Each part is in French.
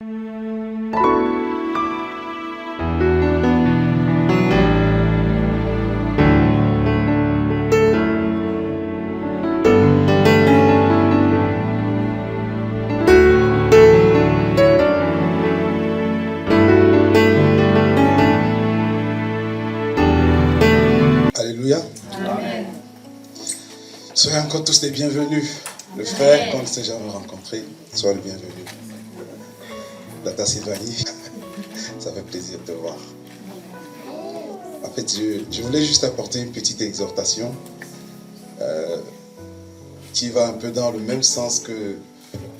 Alléluia. Amen. Soyez encore tous les bienvenus. Le frère, qu'on ne s'est jamais rencontré, sois le bienvenu. Data Sylvanie, ça fait plaisir de te voir. En fait, je voulais juste apporter une petite exhortation qui va un peu dans le même sens que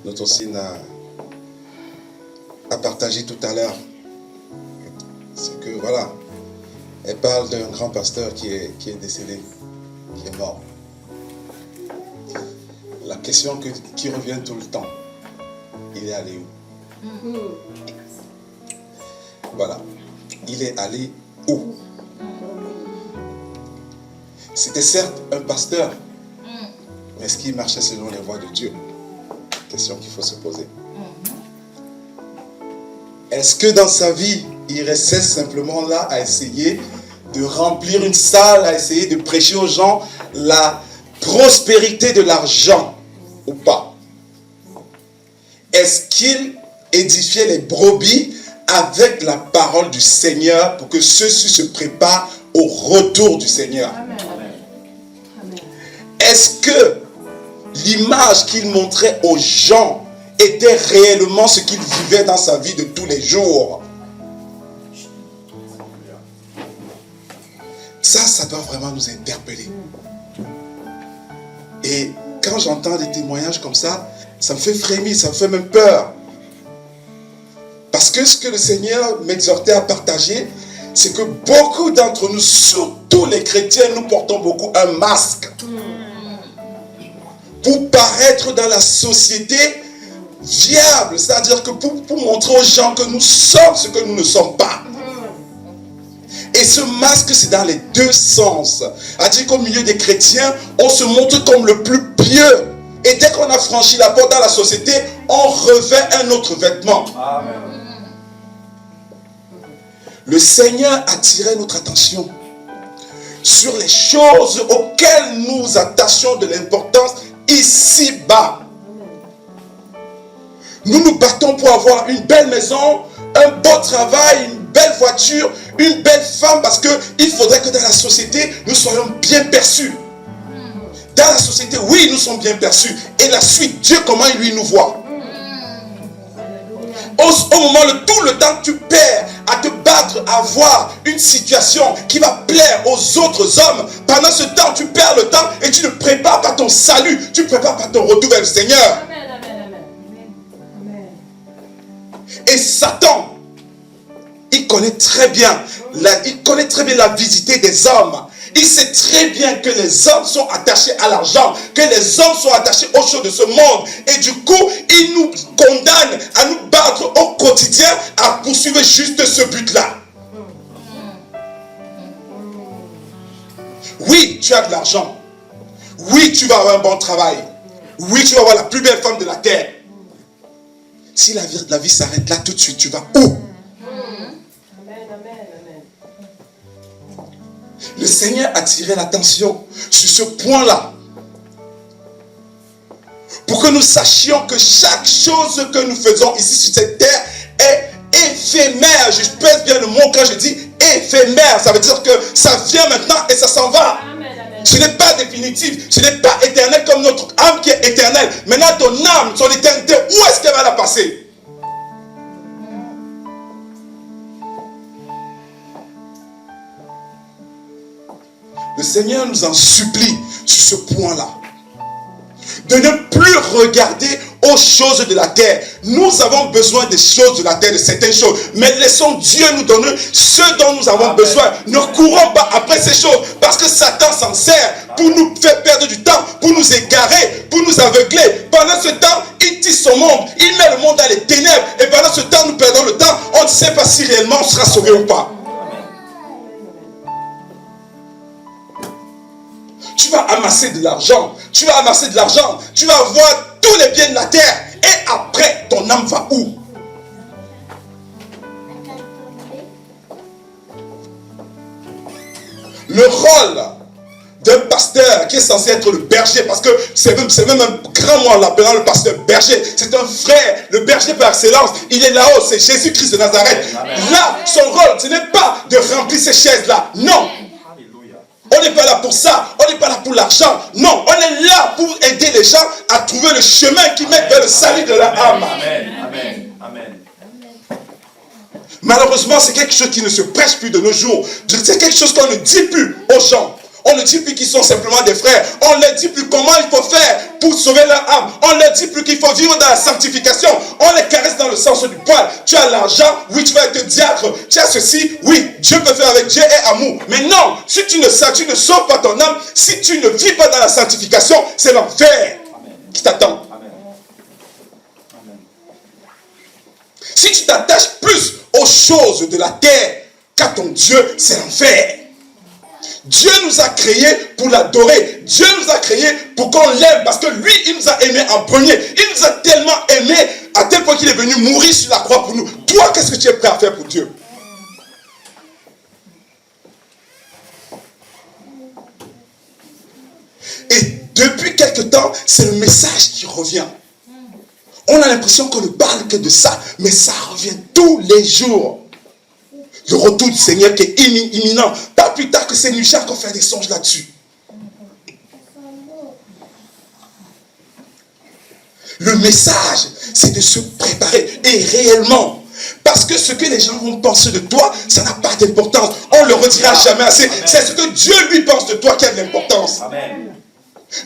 notre Océane a partagé tout à l'heure. C'est que voilà, elle parle d'un grand pasteur qui est décédé, qui est mort. La question qui revient tout le temps, il est allé où? Voilà, il est allé où? C'était certes un pasteur, mais est-ce qu'il marchait selon les voies de Dieu? Question qu'il faut se poser. Est-ce que dans sa vie, il restait simplement là à essayer de remplir une salle, à essayer de prêcher aux gens la prospérité de l'argent ou pas? Est-ce qu'il édifiait les brebis avec la parole du Seigneur pour que ceux-ci se préparent au retour du Seigneur? Amen. Est-ce que l'image qu'il montrait aux gens était réellement ce qu'il vivait dans sa vie de tous les jours? Ça doit vraiment nous interpeller. Et quand j'entends des témoignages comme ça me fait frémir, ça me fait même peur. Parce que ce que le Seigneur m'exhortait à partager, c'est que beaucoup d'entre nous, surtout les chrétiens, nous portons beaucoup un masque. Pour paraître dans la société viable, c'est-à-dire que pour montrer aux gens que nous sommes ce que nous ne sommes pas. Et ce masque, c'est dans les deux sens. C'est-à-dire qu'au milieu des chrétiens, on se montre comme le plus pieux. Et dès qu'on a franchi la porte dans la société, on revêt un autre vêtement. Amen. Le Seigneur attirait notre attention sur les choses auxquelles nous attachons de l'importance ici-bas. Nous nous battons pour avoir une belle maison, un beau travail, une belle voiture, une belle femme, parce qu'il faudrait que dans la société, nous soyons bien perçus. Dans la société, oui, nous sommes bien perçus. Et la suite, Dieu, comment il lui nous voit? Au moment tout le temps que tu perds à te battre, à voir une situation qui va plaire aux autres hommes, pendant ce temps, tu perds le temps et tu ne prépares pas ton salut, tu ne prépares pas ton retour vers le Seigneur. Et Satan, il connaît très bien la visite des hommes. Il sait très bien que les hommes sont attachés à l'argent, que les hommes sont attachés aux choses de ce monde. Et du coup, il nous condamne à nous battre au quotidien à poursuivre juste ce but-là. Oui, tu as de l'argent. Oui, tu vas avoir un bon travail. Oui, tu vas avoir la plus belle femme de la terre. Si la vie s'arrête là tout de suite, tu vas où? Le Seigneur attirait l'attention sur ce point-là. Pour que nous sachions que chaque chose que nous faisons ici sur cette terre est éphémère. Je pèse bien le mot quand je dis éphémère. Ça veut dire que ça vient maintenant et ça s'en va. Ce n'est pas définitif. Ce n'est pas éternel comme notre âme qui est éternelle. Maintenant ton âme, son éternité, où est-ce qu'elle va la passer? Le Seigneur nous en supplie sur ce point-là. De ne plus regarder aux choses de la terre. Nous avons besoin des choses de la terre, de certaines choses. Mais laissons Dieu nous donner ce dont nous avons besoin. Ne courons pas après ces choses. Parce que Satan s'en sert pour nous faire perdre du temps, pour nous égarer, pour nous aveugler. Pendant ce temps, il tisse son monde. Il met le monde dans les ténèbres. Et pendant ce temps, nous perdons le temps. On ne sait pas si réellement on sera sauvé ou pas. Tu vas amasser de l'argent, tu vas avoir tous les biens de la terre, et après ton âme va où? Le rôle d'un pasteur qui est censé être le berger, parce que c'est même un grand mot en l'appelant le pasteur berger. C'est un frère, le berger par excellence. Il est là-haut, c'est Jésus-Christ de Nazareth. Là, son rôle, ce n'est pas de remplir ces chaises-là. Non. On n'est pas là pour ça. On n'est pas là pour l'argent. Non, on est là pour aider les gens à trouver le chemin qui mène vers le salut de leur âme. Amen. Malheureusement, c'est quelque chose qui ne se prêche plus de nos jours. C'est quelque chose qu'on ne dit plus aux gens. On ne dit plus qu'ils sont simplement des frères. On ne leur dit plus comment il faut faire pour sauver leur âme. On ne leur dit plus qu'il faut vivre dans la sanctification. On les caresse dans le sens du poil. Tu as l'argent, oui, tu vas être diacre. Tu as ceci, oui, Dieu peut faire avec Dieu et amour. Mais non, si tu ne sauves pas ton âme, si tu ne vis pas dans la sanctification, c'est l'enfer qui t'attend. Si tu t'attaches plus aux choses de la terre qu'à ton Dieu, c'est l'enfer. Dieu nous a créés pour l'adorer. Dieu nous a créés pour qu'on l'aime. Parce que lui, il nous a aimés en premier. Il nous a tellement aimés à tel point qu'il est venu mourir sur la croix pour nous. Toi, qu'est-ce que tu es prêt à faire pour Dieu? Et depuis quelque temps, c'est le message qui revient. On a l'impression qu'on ne parle que de ça. Mais ça revient tous les jours. Le retour du Seigneur qui est imminent. Pas plus tard que c'est Nucha qu'on fait des songes là-dessus. Le message, c'est de se préparer. Et réellement. Parce que ce que les gens vont penser de toi, ça n'a pas d'importance. On ne le redira jamais assez. C'est ce que Dieu lui pense de toi qui a de l'importance. Amen.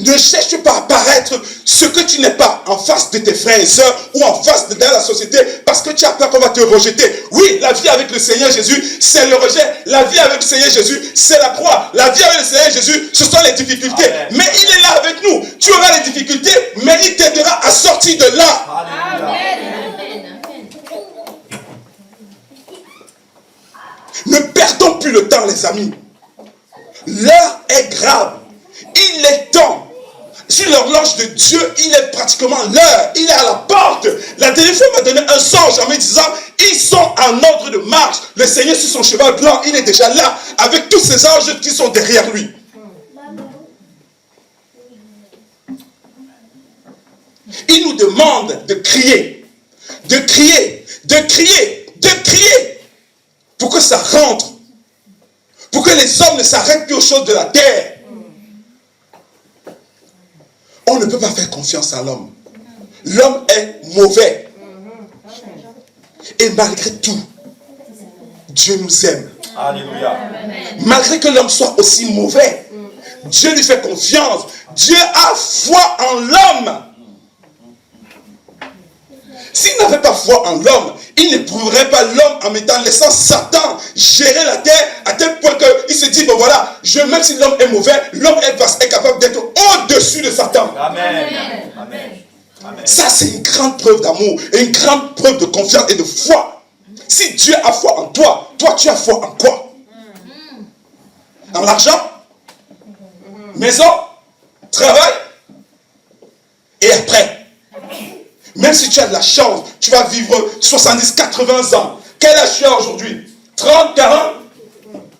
Ne cherche pas à paraître ce que tu n'es pas en face de tes frères et sœurs ou en face de la société parce que tu as peur qu'on va te rejeter. Oui, la vie avec le Seigneur Jésus, c'est le rejet. La vie avec le Seigneur Jésus, c'est la croix. La vie avec le Seigneur Jésus, ce sont les difficultés. Amen. Mais il est là avec nous. Tu auras les difficultés, mais il t'aidera à sortir de là. Amen. Ne perdons plus le temps, les amis. L'heure est grave. Il est temps. Sur l'horloge de Dieu, il est pratiquement l'heure. Il est à la porte. La dernière fois, il m'a donné un songe en me disant, ils sont en ordre de marche. Le Seigneur sur son cheval blanc, il est déjà là, avec tous ces anges qui sont derrière lui. Il nous demande de crier, de crier, de crier, de crier, pour que ça rentre, pour que les hommes ne s'arrêtent plus aux choses de la terre. On ne peut pas faire confiance à l'homme. L'homme est mauvais. Et malgré tout, Dieu nous aime. Alléluia. Malgré que l'homme soit aussi mauvais, Dieu lui fait confiance. Dieu a foi en l'homme. S'il n'avait pas foi en l'homme, il n'éprouverait pas l'homme en laissant Satan gérer la terre à tel point qu'il se dit, bon voilà, même si l'homme est mauvais, l'homme est capable d'être au-dessus de Satan. Amen. Amen. Ça, c'est une grande preuve d'amour et une grande preuve de confiance et de foi. Si Dieu a foi en toi, toi tu as foi en quoi? En l'argent? Maison? Travail? Et après? Même si tu as de la chance, tu vas vivre 70, 80 ans. Quel âge tu as aujourd'hui? 30, 40,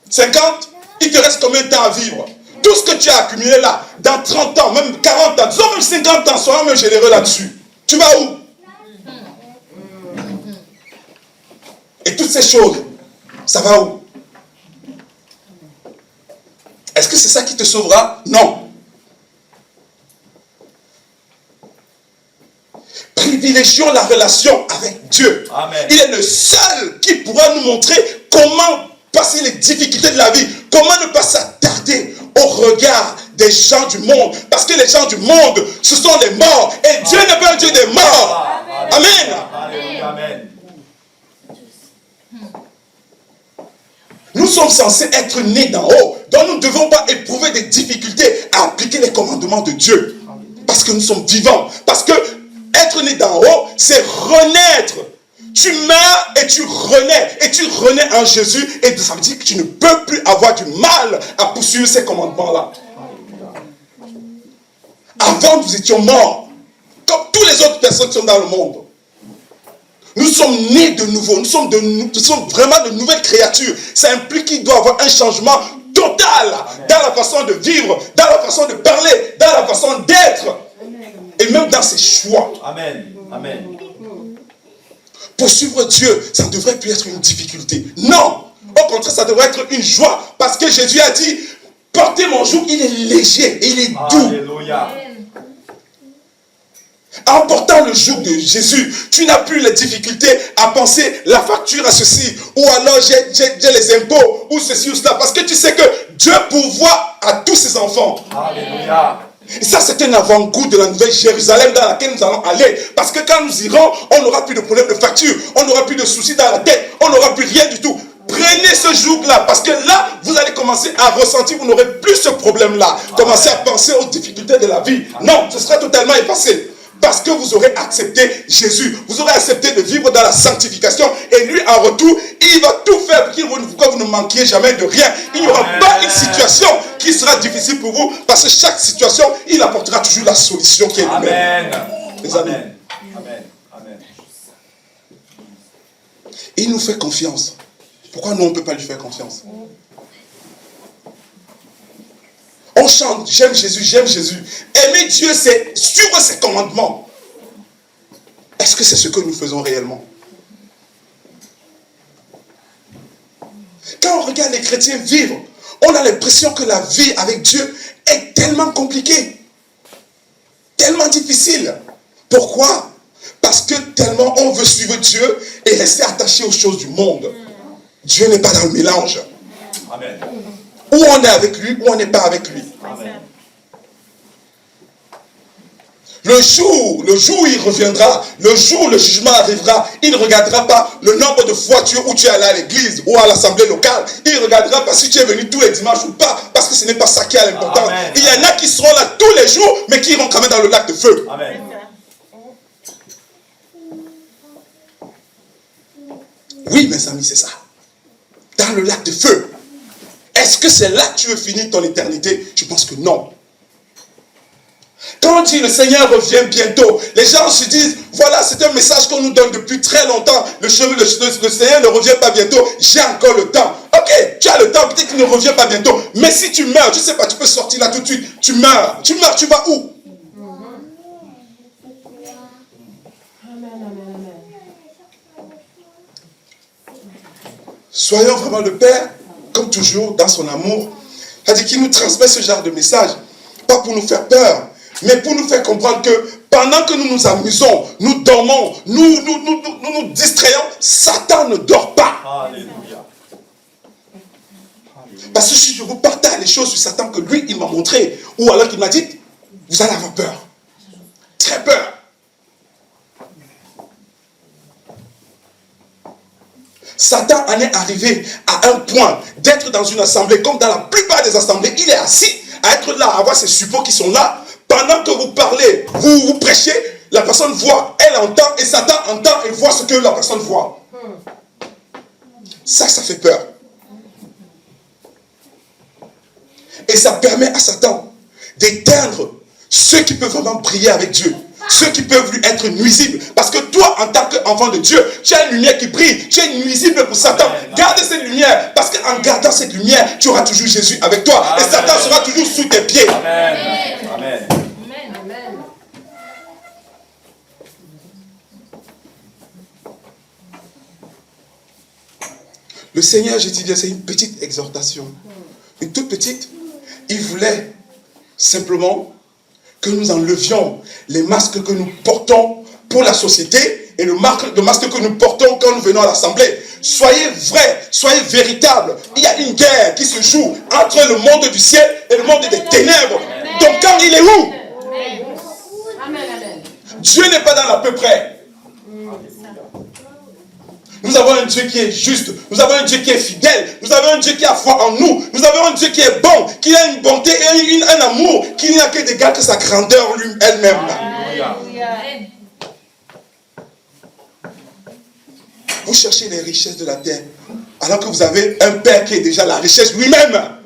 50? Il te reste combien de temps à vivre? Tout ce que tu as accumulé là, dans 30 ans, même 40 ans, disons même 50 ans, sois même généreux là-dessus. Tu vas où? Et toutes ces choses, ça va où? Est-ce que c'est ça qui te sauvera? Non. Privilégions la relation avec Dieu. Amen. Il est le seul qui pourra nous montrer comment passer les difficultés de la vie, comment ne pas s'attarder au regard des gens du monde. Parce que les gens du monde, ce sont les morts. Et Dieu n'est pas un Dieu des morts. Amen. Amen. Amen. Nous sommes censés être nés d'en haut. Donc nous ne devons pas éprouver des difficultés à appliquer les commandements de Dieu. Parce que nous sommes vivants. Parce que être né d'en haut, c'est renaître. Tu meurs et tu renais. Et tu renais en Jésus. Et ça veut dire que tu ne peux plus avoir du mal à poursuivre ces commandements-là. Avant, nous étions morts. Comme toutes les autres personnes qui sont dans le monde. Nous sommes nés de nouveau. Nous sommes vraiment de nouvelles créatures. Ça implique qu'il doit y avoir un changement totale dans la façon de vivre, dans la façon de parler, dans la façon d'être et même dans ses choix. Amen. Amen. Pour suivre Dieu, ça ne devrait plus être une difficulté. Non, au contraire, ça devrait être une joie parce que Jésus a dit, portez mon joug, il est léger et il est doux. Alléluia. En portant le joug de Jésus, tu n'as plus la difficulté à penser la facture à ceci, ou alors j'ai les impôts, ou ceci ou cela, parce que tu sais que Dieu pourvoit à tous ses enfants. Alléluia. Et ça, c'est un avant-goût de la nouvelle Jérusalem dans laquelle nous allons aller. Parce que quand nous irons, on n'aura plus de problème de facture, on n'aura plus de soucis dans la tête, on n'aura plus rien du tout. Prenez ce joug-là, parce que là, vous allez commencer à ressentir, vous n'aurez plus ce problème-là. Commencez à penser aux difficultés de la vie. Non, ce sera totalement effacé. Parce que vous aurez accepté Jésus. Vous aurez accepté de vivre dans la sanctification. Et lui, en retour, il va tout faire pour que vous ne manquiez jamais de rien. Il n'y aura pas une situation qui sera difficile pour vous. Parce que chaque situation, il apportera toujours la solution qui est lui-même. Les amis. Amen. Amen. Il nous fait confiance. Pourquoi nous, on ne peut pas lui faire confiance? On chante, j'aime Jésus, j'aime Jésus. Aimer Dieu, c'est suivre ses commandements. Est-ce que c'est ce que nous faisons réellement? Quand on regarde les chrétiens vivre, on a l'impression que la vie avec Dieu est tellement compliquée, tellement difficile. Pourquoi? Parce que tellement on veut suivre Dieu et rester attaché aux choses du monde. Dieu n'est pas dans le mélange. Amen. Ou on est avec lui, ou on n'est pas avec lui. Amen. Le jour où il reviendra, le jour où le jugement arrivera, il ne regardera pas le nombre de fois où tu es allé à l'église ou à l'assemblée locale. Il ne regardera pas si tu es venu tous les dimanches ou pas, parce que ce n'est pas ça qui a l'importance. Il y en a qui seront là tous les jours, mais qui iront quand même dans le lac de feu. Amen. Oui, mes amis, c'est ça. Dans le lac de feu. Est-ce que c'est là que tu veux finir ton éternité? Je pense que non. Quand on dit le Seigneur revient bientôt, les gens se disent, voilà, c'est un message qu'on nous donne depuis très longtemps. Le Seigneur ne revient pas bientôt, j'ai encore le temps. Ok, tu as le temps, peut-être qu'il ne revient pas bientôt. Mais si tu meurs, je ne sais pas, tu peux sortir là tout de suite. Tu meurs, tu vas où? Soyons vraiment le Père, comme toujours, dans son amour. C'est-à-dire qu'il nous transmet ce genre de message, pas pour nous faire peur, mais pour nous faire comprendre que pendant que nous nous amusons, nous dormons, nous distrayons, Satan ne dort pas. Alléluia. Parce que si je vous partage les choses sur Satan que lui, il m'a montré, ou alors qu'il m'a dit, vous allez avoir peur. Très peur. Satan en est arrivé à un point d'être dans une assemblée, comme dans la plupart des assemblées, il est assis à être là, à avoir ses suppôts qui sont là. Pendant que vous parlez, vous prêchez, la personne voit, elle entend, et Satan entend et voit ce que la personne voit. Ça fait peur. Et ça permet à Satan d'éteindre ceux qui peuvent vraiment briller avec Dieu. Ceux qui peuvent lui être nuisibles. Parce que toi, en tant qu'enfant de Dieu, tu as une lumière qui brille. Tu es nuisible pour Satan. Garde cette lumière. Parce qu'en gardant cette lumière, tu auras toujours Jésus avec toi. Amen. Et Satan sera toujours sous tes pieds. Amen. Amen. Amen. Le Seigneur, je dis bien, c'est une petite exhortation. Une toute petite. Il voulait simplement que nous enlevions les masques que nous portons pour la société et le masque que nous portons quand nous venons à l'assemblée. Soyez vrais, soyez véritables. Il y a une guerre qui se joue entre le monde du ciel et le monde des ténèbres. Donc quand il est où? Dieu n'est pas dans l'à peu près. Nous avons un Dieu qui est juste, nous avons un Dieu qui est fidèle, nous avons un Dieu qui a foi en nous, nous avons un Dieu qui est bon, qui a une bonté et un amour qui n'a que d'égal que sa grandeur elle-même. Vous cherchez les richesses de la terre, alors que vous avez un Père qui est déjà la richesse lui-même.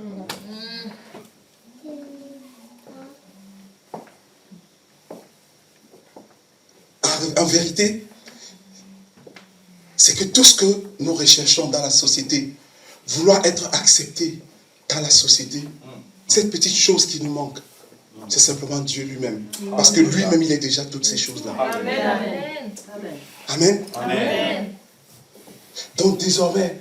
En vérité, c'est que tout ce que nous recherchons dans la société, vouloir être accepté dans la société, cette petite chose qui nous manque, c'est simplement Dieu lui-même. Parce que lui-même, il est déjà toutes ces choses-là. Amen. Amen. Amen. Donc désormais,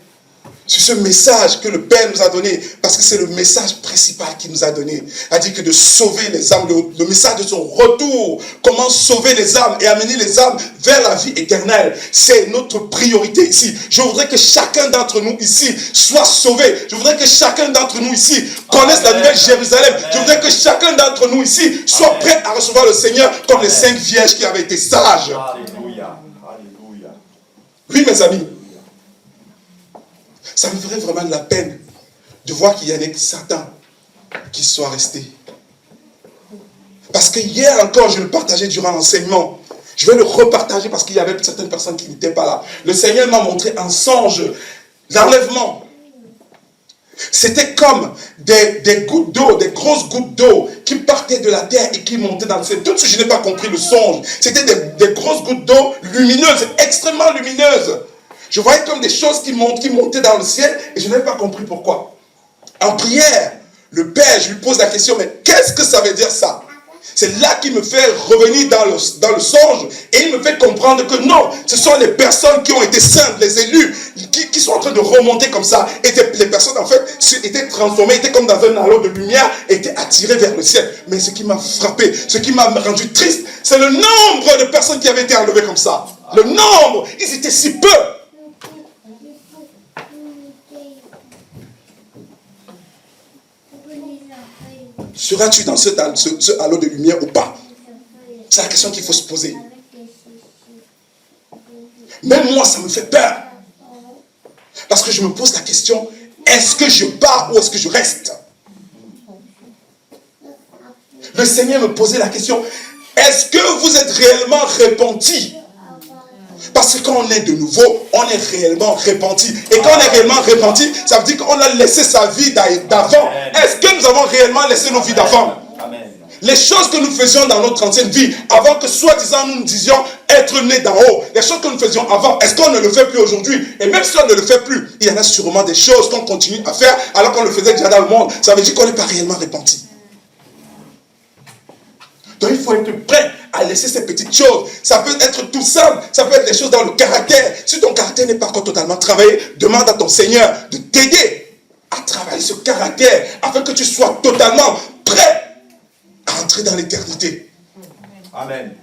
sur ce message que le Père nous a donné, parce que c'est le message principal qu'il nous a donné, a dit que de sauver les âmes, le message de son retour, comment sauver les âmes et amener les âmes vers la vie éternelle, c'est notre priorité ici. Je voudrais que chacun d'entre nous ici soit sauvé. Je voudrais que chacun d'entre nous ici connaisse la nouvelle Jérusalem. Je voudrais que chacun d'entre nous ici soit prêt à recevoir le Seigneur comme les 5 vierges qui avaient été sages. Alléluia. Alléluia. Oui, mes amis. Ça me ferait vraiment de la peine de voir qu'il y en ait certains qui soient restés. Parce que hier encore, je le partageais durant l'enseignement. Je vais le repartager parce qu'il y avait certaines personnes qui n'étaient pas là. Le Seigneur m'a montré un songe, l'enlèvement. C'était comme des gouttes d'eau, des grosses gouttes d'eau qui partaient de la terre et qui montaient dans le ciel. Tout de suite, je n'ai pas compris le songe. C'était des grosses gouttes d'eau lumineuses, extrêmement lumineuses. Je voyais comme des choses qui montaient dans le ciel et je n'avais pas compris pourquoi. En prière, le Père, je lui pose la question, mais qu'est-ce que ça veut dire ça? C'est là qu'il me fait revenir dans le songe et il me fait comprendre que non, ce sont les personnes qui ont été saintes, les élus, qui sont en train de remonter comme ça. Et les personnes en fait étaient transformées, étaient comme dans un halo de lumière, étaient attirées vers le ciel. Mais ce qui m'a frappé, ce qui m'a rendu triste, c'est le nombre de personnes qui avaient été enlevées comme ça. Le nombre, ils étaient si peu. Seras-tu dans ce halo de lumière ou pas? C'est la question qu'il faut se poser. Même moi, ça me fait peur. Parce que je me pose la question, est-ce que je pars ou est-ce que je reste? Le Seigneur me posait la question, est-ce que vous êtes réellement repentis? Parce que quand on est de nouveau, on est réellement repenti. Et quand on est réellement repenti, ça veut dire qu'on a laissé sa vie d'avant. Est-ce que nous avons réellement laissé nos vies d'avant? Les choses que nous faisions dans notre ancienne vie, avant que soi-disant nous disions être nés d'en haut, les choses que nous faisions avant, est-ce qu'on ne le fait plus aujourd'hui? Et même si on ne le fait plus, il y en a sûrement des choses qu'on continue à faire alors qu'on le faisait déjà dans le monde. Ça veut dire qu'on n'est pas réellement repenti. Donc il faut être prêt à laisser ces petites choses. Ça peut être tout simple, ça peut être des choses dans le caractère. Si ton caractère n'est pas encore totalement travaillé, demande à ton Seigneur de t'aider à travailler ce caractère afin que tu sois totalement prêt à entrer dans l'éternité. Amen.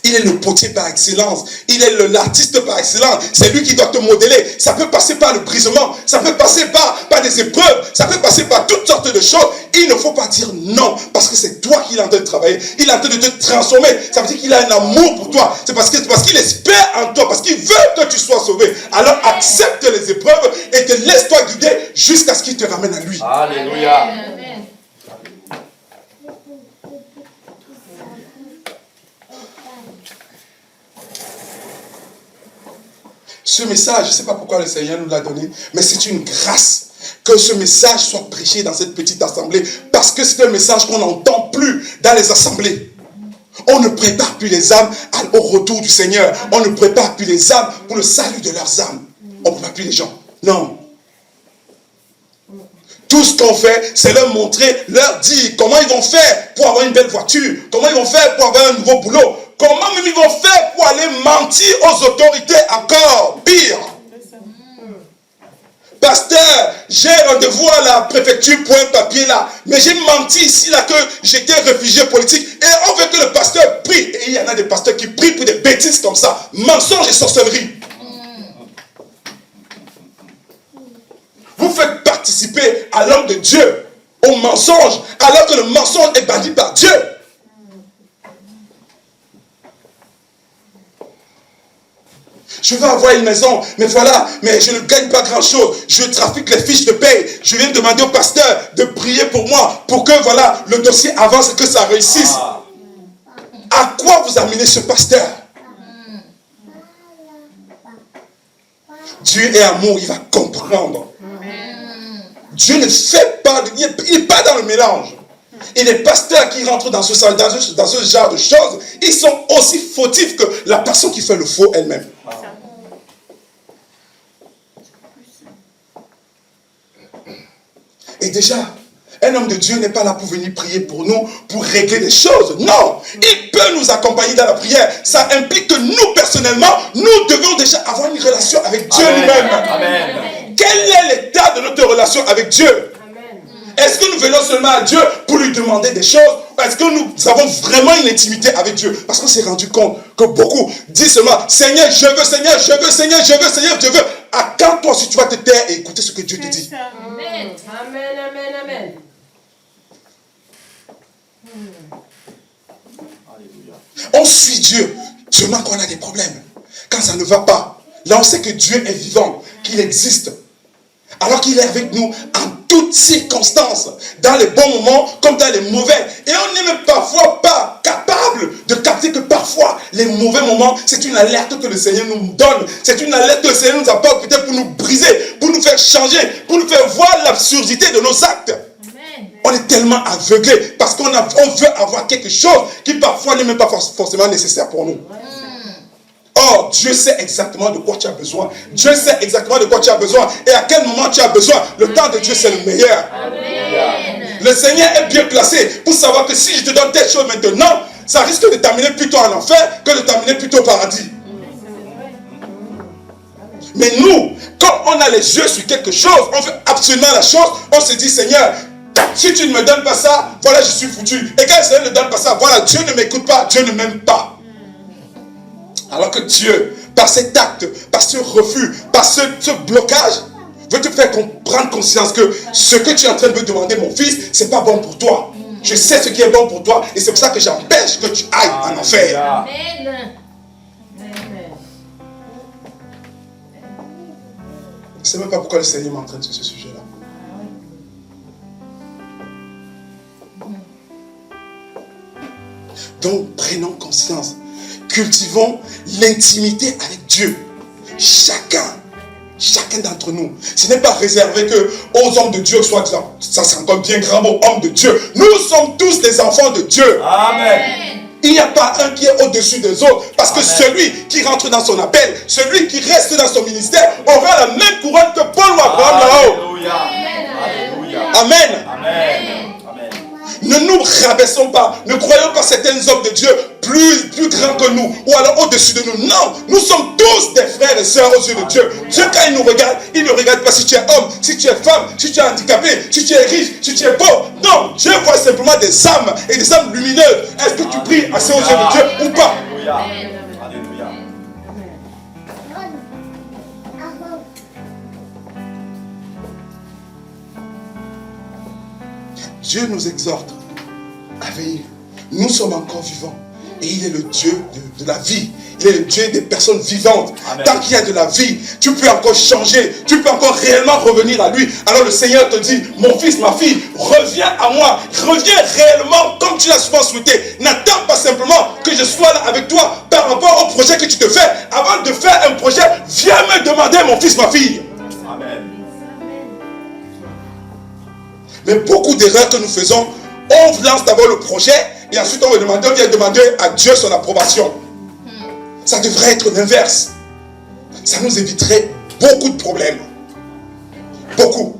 Il est le potier par excellence. Il est l'artiste par excellence. C'est lui qui doit te modeler. Ça peut passer par le brisement. Ça peut passer par des épreuves. Ça peut passer par toutes sortes de choses. Il ne faut pas dire non. Parce que c'est toi qui est en train de travailler. Il est en train de te transformer. Ça veut dire qu'il a un amour pour toi. C'est parce qu'il espère en toi. Parce qu'il veut que tu sois sauvé. Alors accepte les épreuves et te laisse-toi guider jusqu'à ce qu'il te ramène à lui. Alléluia. Amen. Ce message, je ne sais pas pourquoi le Seigneur nous l'a donné, mais c'est une grâce que ce message soit prêché dans cette petite assemblée, parce que c'est un message qu'on n'entend plus dans les assemblées. On ne prépare plus les âmes au retour du Seigneur. On ne prépare plus les âmes pour le salut de leurs âmes. On ne prépare plus les gens. Non. Tout ce qu'on fait, c'est leur montrer, leur dire comment ils vont faire pour avoir une belle voiture, comment ils vont faire pour avoir un nouveau boulot, comment même ils vont faire pour aller mentir aux autorités encore pire. Pasteur, j'ai rendez-vous à la préfecture pour un papier là, mais j'ai menti ici là que j'étais réfugié politique et on veut que le pasteur prie. Et il y en a des pasteurs qui prient pour des bêtises comme ça, mensonges et sorcellerie. Vous faites participer à l'homme de Dieu au mensonge, alors que le mensonge est banni par Dieu. Je veux avoir une maison, mais voilà, mais je ne gagne pas grand-chose. Je trafique les fiches de paye. Je viens demander au pasteur de prier pour moi, pour que voilà, le dossier avance et que ça réussisse. À quoi vous amenez ce pasteur? Dieu est amour, il va comprendre. Dieu ne fait pas, il n'est pas dans le mélange. Et les pasteurs qui rentrent dans ce genre de choses, ils sont aussi fautifs que la personne qui fait le faux elle-même. Et déjà, un homme de Dieu n'est pas là pour venir prier pour nous, pour régler des choses. Non, il peut nous accompagner dans la prière. Ça implique que nous, personnellement, nous devons déjà avoir une relation avec Dieu lui-même. Quel est l'état de notre relation avec Dieu? Est-ce que nous venons seulement à Dieu pour lui demander des choses? Est-ce que nous avons vraiment une intimité avec Dieu? Parce qu'on s'est rendu compte que beaucoup disent seulement, Seigneur, je veux, Seigneur, je veux, Seigneur, je veux, Seigneur, je veux. À quand toi, si tu vas te taire et écouter ce que Dieu te dit? Amen. Amen, amen, amen. On suit Dieu seulement quand on a des problèmes. Quand ça ne va pas, là on sait que Dieu est vivant, qu'il existe. Alors qu'il est avec nous en toutes circonstances, dans les bons moments comme dans les mauvais. Et on n'est même parfois pas capable de capter que parfois les mauvais moments, c'est une alerte que le Seigneur nous donne. C'est une alerte que le Seigneur nous apporte peut-être pour nous briser, pour nous faire changer, pour nous faire voir l'absurdité de nos actes. Amen. On est tellement aveuglés parce qu'on veut avoir quelque chose qui parfois n'est même pas forcément nécessaire pour nous. Or, Dieu sait exactement de quoi tu as besoin. Dieu sait exactement de quoi tu as besoin. Et à quel moment tu as besoin. Le temps de Dieu, c'est le meilleur. Amen. Le Seigneur est bien placé pour savoir que si je te donne telle chose maintenant, ça risque de t'amener plutôt en enfer que de t'amener plutôt au paradis. Mais nous, quand on a les yeux sur quelque chose, on veut absolument la chose, on se dit, Seigneur, si tu ne me donnes pas ça, voilà, je suis foutu. Et quand le Seigneur ne donne pas ça, voilà, Dieu ne m'écoute pas, Dieu ne m'aime pas. Alors que Dieu, par cet acte, par ce refus, par ce blocage, veut te faire prendre conscience que ce que tu es en train de me demander, mon fils, c'est pas bon pour toi. Je sais ce qui est bon pour toi et c'est pour ça que j'empêche que tu ailles en enfer. Amen. Je ne sais même pas pourquoi le Seigneur m'entraîne sur ce sujet-là. Donc, prenons conscience. Cultivons l'intimité avec Dieu. Chacun d'entre nous. Ce n'est pas réservé que aux hommes de Dieu, soit disant, ça c'est encore bien grand mot, hommes de Dieu. Nous sommes tous des enfants de Dieu. Amen. Il n'y a pas un qui est au-dessus des autres. Parce que celui qui rentre dans son appel, celui qui reste dans son ministère, aura la même couronne que Paul ou Abraham là-haut. Amen. Amen. Amen. Ne nous rabaissons pas. Ne croyons pas certains hommes de Dieu plus grands que nous ou alors au-dessus de nous. Non, nous sommes tous des frères et sœurs aux yeux de Dieu. Dieu, quand il nous regarde, il ne regarde pas si tu es homme, si tu es femme, si tu es handicapé, si tu es riche, si tu es pauvre. Non, Dieu voit simplement des âmes et des âmes lumineuses. Est-ce que tu pries assez aux yeux de Dieu ou pas? Alléluia. Dieu nous exhorte à veiller. Nous sommes encore vivants. Et il est le Dieu de la vie. Il est le Dieu des personnes vivantes. Amen. Tant qu'il y a de la vie, tu peux encore changer. Tu peux encore réellement revenir à lui. Alors le Seigneur te dit, mon fils, ma fille, reviens à moi. Reviens réellement comme tu l'as souvent souhaité. N'attends pas simplement que je sois là avec toi par rapport au projet que tu te fais. Avant de faire un projet, viens me demander, mon fils, ma fille. Amen. Mais beaucoup d'erreurs que nous faisons, on lance d'abord le projet et ensuite on vient demander à Dieu son approbation. Ça devrait être l'inverse. Ça nous éviterait beaucoup de problèmes. Beaucoup.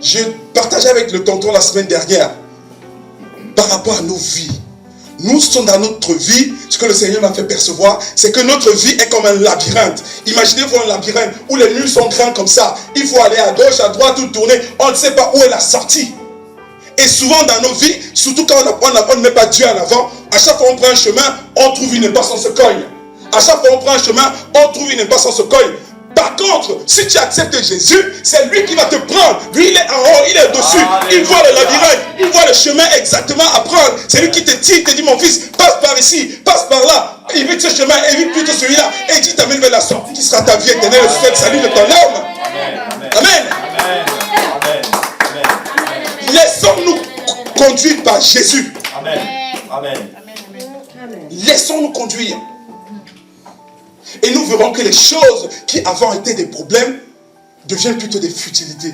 Je partageais avec le tonton la semaine dernière par rapport à nos vies. Nous sommes dans notre vie, ce que le Seigneur m'a fait percevoir, c'est que notre vie est comme un labyrinthe. Imaginez-vous un labyrinthe où les murs sont grands comme ça. Il faut aller à gauche, à droite, tout tourner. On ne sait pas où est la sortie. Et souvent dans nos vies, surtout quand on ne met pas Dieu en avant, à chaque fois qu'on prend un chemin, on trouve une impasse, on se cogne. À chaque fois qu'on prend un chemin, on trouve une impasse, on se cogne. Par contre, si tu acceptes Jésus, c'est lui qui va te prendre. Lui, il est en haut, il est dessus. Il voit le labyrinthe, il voit le chemin exactement à prendre. C'est lui qui te tire, te dit, mon fils, passe par ici, passe par là. Évite ce chemin, évite plutôt celui-là. Et il t'amène vers la sortie qui sera ta vie éternelle, le salut de ton âme. Amen. Laissons-nous conduire par Jésus. Amen. Amen. Laissons-nous conduire. Et nous verrons que les choses qui avant étaient des problèmes deviennent plutôt des futilités.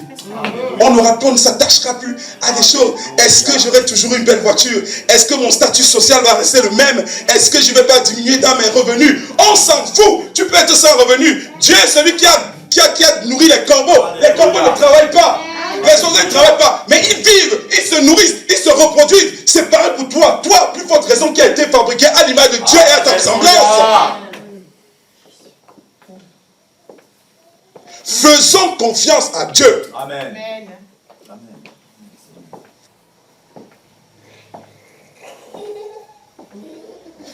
On ne s'attachera plus à des choses. Est-ce que j'aurai toujours une belle voiture? Est-ce que mon statut social va rester le même? Est-ce que je ne vais pas diminuer dans mes revenus? On s'en fout. Tu peux être sans revenu. Dieu est celui qui qui a nourri les corbeaux. Les corbeaux ne travaillent pas. Les oiseaux ne travaillent pas. Mais ils vivent, ils se nourrissent, ils se reproduisent. C'est pareil pour toi. Toi, plus forte raison, qui a été fabriqué à l'image de Dieu et à sa ressemblance. Faisons confiance à Dieu. Amen.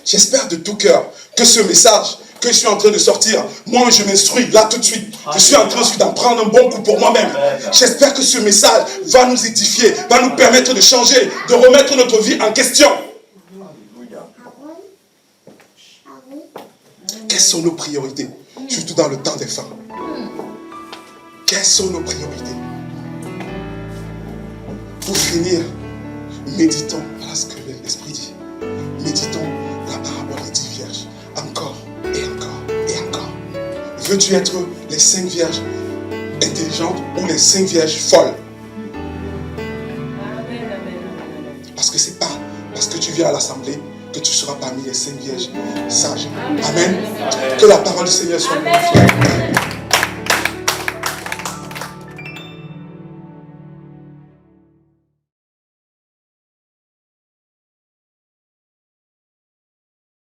J'espère de tout cœur que ce message que je suis en train de sortir, moi je m'instruis là tout de suite. Je suis en train d'en prendre un bon coup pour moi-même. J'espère que ce message va nous édifier, va nous permettre de changer, de remettre notre vie en question. Quelles sont nos priorités? Surtout dans le temps des femmes. Quelles sont nos priorités? Pour finir, méditons, voilà ce que l'Esprit dit. Méditons la parabole des 10 vierges. Encore et encore et encore. Veux-tu être les 5 vierges intelligentes ou les 5 vierges folles? Parce que c'est pas parce que tu viens à l'assemblée que tu seras parmi les 5 vierges sages. Amen. Que la parole du Seigneur soit glorifiée.